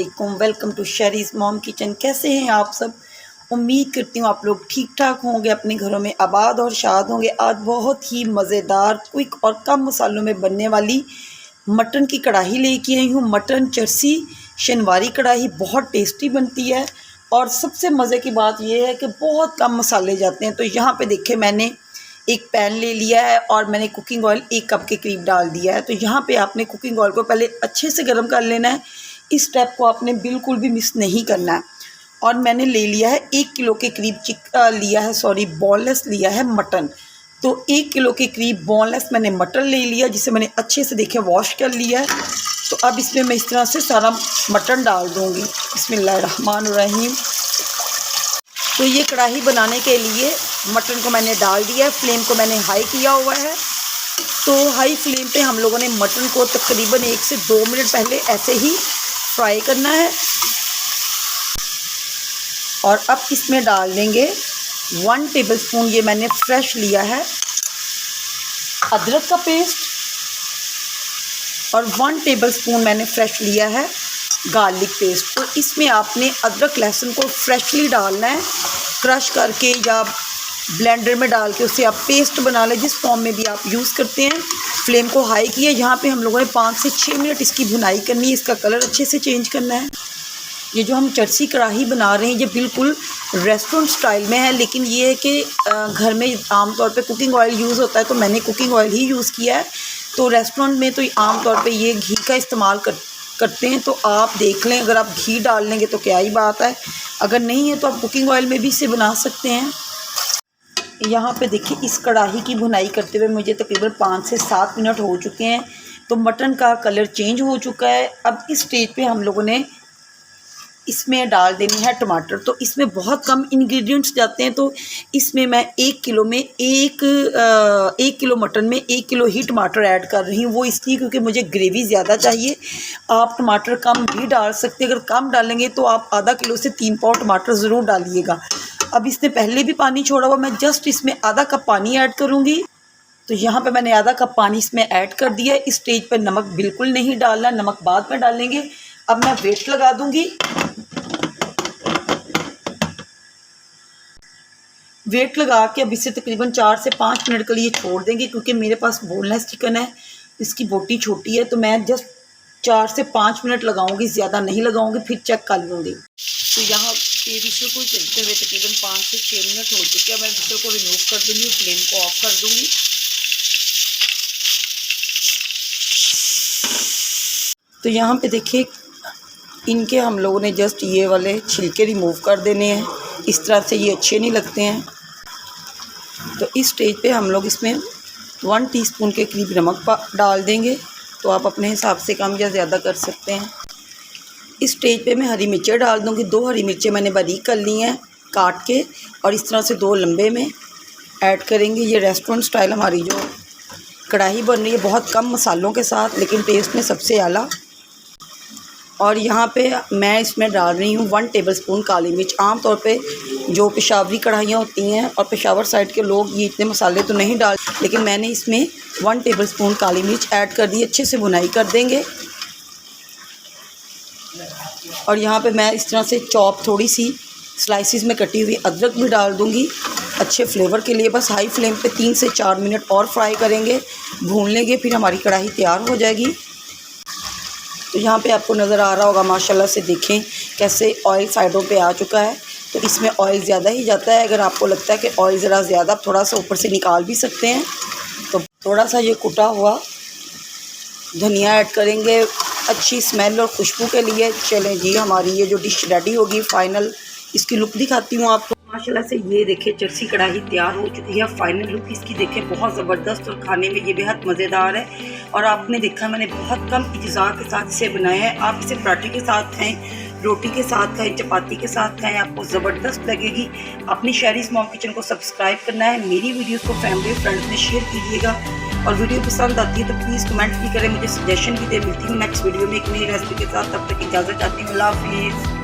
वालेकुम, welcome to शेरीज़ mom kitchen. कैसे हैं आप सब? उम्मीद करती हूँ आप लोग ठीक ठाक होंगे, अपने घरों में आबाद और शाद होंगे। आज बहुत ही मज़ेदार, क्विक और कम मसालों में बनने वाली मटन की कढ़ाई लेके आई हूँ। मटन चर्सी शनवारी कढ़ाई बहुत टेस्टी बनती है और सबसे मज़े की बात यह है कि बहुत कम मसाले जाते हैं। तो यहाँ पे देखें, मैंने एक पैन ले लिया है और मैंने कुकिंग ऑयल 1 कप के करीब डाल दिया है। तो यहाँ पे आपने कुकिंग ऑयल को पहले अच्छे से गर्म कर लेना है। इस स्टेप को आपने बिल्कुल भी मिस नहीं करना है। और मैंने ले लिया है 1 किलो के करीब बोनलेस लिया है मटन। तो 1 किलो के करीब बोनलेस मैंने मटन ले लिया, जिसे मैंने अच्छे से देखें वॉश कर लिया है। तो अब इसमें मैं इस तरह से सारा मटन डाल दूँगी। बिस्मिल्लाहिर्रहमानिर्रहीम। तो ये कढ़ाई बनाने के लिए मटन को मैंने डाल दिया है। फ्लेम को मैंने हाई किया हुआ है। तो हाई फ्लेम पे हम लोगों ने मटन को तकरीबन 1 से 2 मिनट पहले ऐसे ही फ्राई करना है। और अब इसमें डाल देंगे 1 टेबलस्पून, ये मैंने फ्रेश लिया है अदरक का पेस्ट, और 1 टेबलस्पून मैंने फ्रेश लिया है गार्लिक पेस्ट। तो इसमें आपने अदरक लहसुन को फ्रेशली डालना है, क्रश करके या ब्लेंडर में डाल के उसे आप पेस्ट बना लें, जिस फॉर्म में भी आप यूज़ करते हैं। फ्लेम को हाई किया। यहाँ पे हम लोगों ने 5 से 6 मिनट इसकी भुनाई करनी है, इसका कलर अच्छे से चेंज करना है। ये जो हम चर्सी कढ़ाई बना रहे हैं ये बिल्कुल रेस्टोरेंट स्टाइल में है, लेकिन ये है कि घर में आमतौर पे कुकिंग ऑयल यूज़ होता है, तो मैंने कुकिंग ऑयल ही यूज़ किया है। तो रेस्टोरेंट में तो आमतौर पे ये घी का इस्तेमाल करते हैं। तो आप देख लें, अगर आप घी डाल लेंगे तो क्या ही बात है, अगर नहीं है तो आप कुकिंग ऑयल में भी इसे बना सकते हैं। यहाँ पे देखिए, इस कढ़ाई की भुनाई करते हुए मुझे तकरीबन 5 से 7 मिनट हो चुके हैं। तो मटन का कलर चेंज हो चुका है। अब इस स्टेज पे हम लोगों ने इसमें डाल देनी है टमाटर। तो इसमें बहुत कम इंग्रेडिएंट्स जाते हैं। तो इसमें मैं 1 किलो में 1 किलो मटन में 1 किलो ही टमाटर ऐड कर रही हूँ। वो इसलिए क्योंकि मुझे ग्रेवी ज़्यादा चाहिए। आप टमाटर कम भी डाल सकते हैं। अगर कम डालेंगे तो आप आधा किलो से 3 पाव टमाटर ज़रूर डालिएगा। अब इसने पहले भी पानी छोड़ा हुआ, मैं जस्ट इसमें आधा कप पानी ऐड करूँगी। तो यहाँ पे मैंने आधा कप पानी इसमें ऐड कर दिया। इस स्टेज पर नमक बिल्कुल नहीं डालना, नमक बाद में डालेंगे। अब मैं वेट लगा दूँगी। वेट लगा के अब इसे तकरीबन 4 से 5 मिनट के लिए छोड़ देंगे, क्योंकि मेरे पास बोनलेस चिकन है, इसकी बोटी छोटी है। तो मैं जस्ट 4 से 5 मिनट लगाऊंगी, ज़्यादा नहीं लगाऊंगी, फिर चेक कर लूँगी। तो यहाँ पे विसल को चलते हुए तकरीबन 5 से 6 मिनट हो चुके हैं। मैं विसल को रिमूव कर दूँगी, फ्लेम को ऑफ कर दूँगी। तो यहाँ पे देखिए, इनके हम लोगों ने जस्ट ये वाले छिलके रिमूव कर देने हैं। इस तरह से ये अच्छे नहीं लगते हैं। तो इस स्टेज पे हम लोग इसमें 1 टीस्पून के करीब नमक डाल देंगे। तो आप अपने हिसाब से कम या ज़्यादा कर सकते हैं। इस स्टेज पे मैं हरी मिर्चें डाल दूँगी। 2 हरी मिर्चें मैंने बारीक कर ली हैं काट के, और इस तरह से 2 लंबे में ऐड करेंगे। ये रेस्टोरेंट स्टाइल हमारी जो कढ़ाई बन रही है, बहुत कम मसालों के साथ, लेकिन टेस्ट में सबसे आला। और यहाँ पे मैं इसमें डाल रही हूँ 1 टेबलस्पून काली मिर्च। आम तौर पे जो पेशावरी कढ़ाइयाँ होती हैं और पेशावर साइड के लोग ये इतने मसाले तो नहीं डाल, लेकिन मैंने इसमें 1 टेबलस्पून काली मिर्च ऐड कर दी। अच्छे से भुनाई कर देंगे। और यहाँ पे मैं इस तरह से चॉप थोड़ी सी स्लाइसिस में कटी हुई अदरक भी डाल दूँगी, अच्छे फ्लेवर के लिए। बस हाई फ्लेम पे 3 से 4 मिनट और फ्राई करेंगे, भून लेंगे, फिर हमारी कढ़ाई तैयार हो जाएगी। तो यहाँ पे आपको नज़र आ रहा होगा, माशाल्लाह से देखें कैसे ऑयल साइडों पे आ चुका है। तो इसमें ऑयल ज़्यादा ही जाता है। अगर आपको लगता है कि ऑयल ज़रा ज़्यादा, थोड़ा सा ऊपर से निकाल भी सकते हैं। तो थोड़ा सा ये कुटा हुआ धनिया ऐड करेंगे अच्छी स्मेल और खुशबू के लिए। चलें जी, हमारी ये जो डिश रेडी होगी, फाइनल इसकी लुक दिखाती हूँ आपको। माशाल्लाह से ये देखिए चर्सी कढ़ाई तैयार हो चुकी है। फाइनल लुक इसकी देखें, बहुत ज़बरदस्त, और खाने में ये बेहद मज़ेदार है। और आपने देखा मैंने बहुत कम इज़्ज़ा के साथ इसे बनाया है। आप इसे पराठे के साथ खाएं, रोटी के साथ खाएं, चपाती के साथ खाएं, आपको ज़बरदस्त लगेगी। अपनी शेरीज़ मॉम किचन को सब्सक्राइब करना है। मेरी वीडियोस को फैमिली फ्रेंड्स में शेयर कीजिएगा। और वीडियो पसंद आती है तो प्लीज़ कमेंट भी करें, मुझे सजेशन भी दे। मिलती हूँ नेक्स्ट वीडियो में एक नई रेसिपी के साथ। तब तक इजाज़त चाहती हूँ। अल्लाह हाफ़िज़।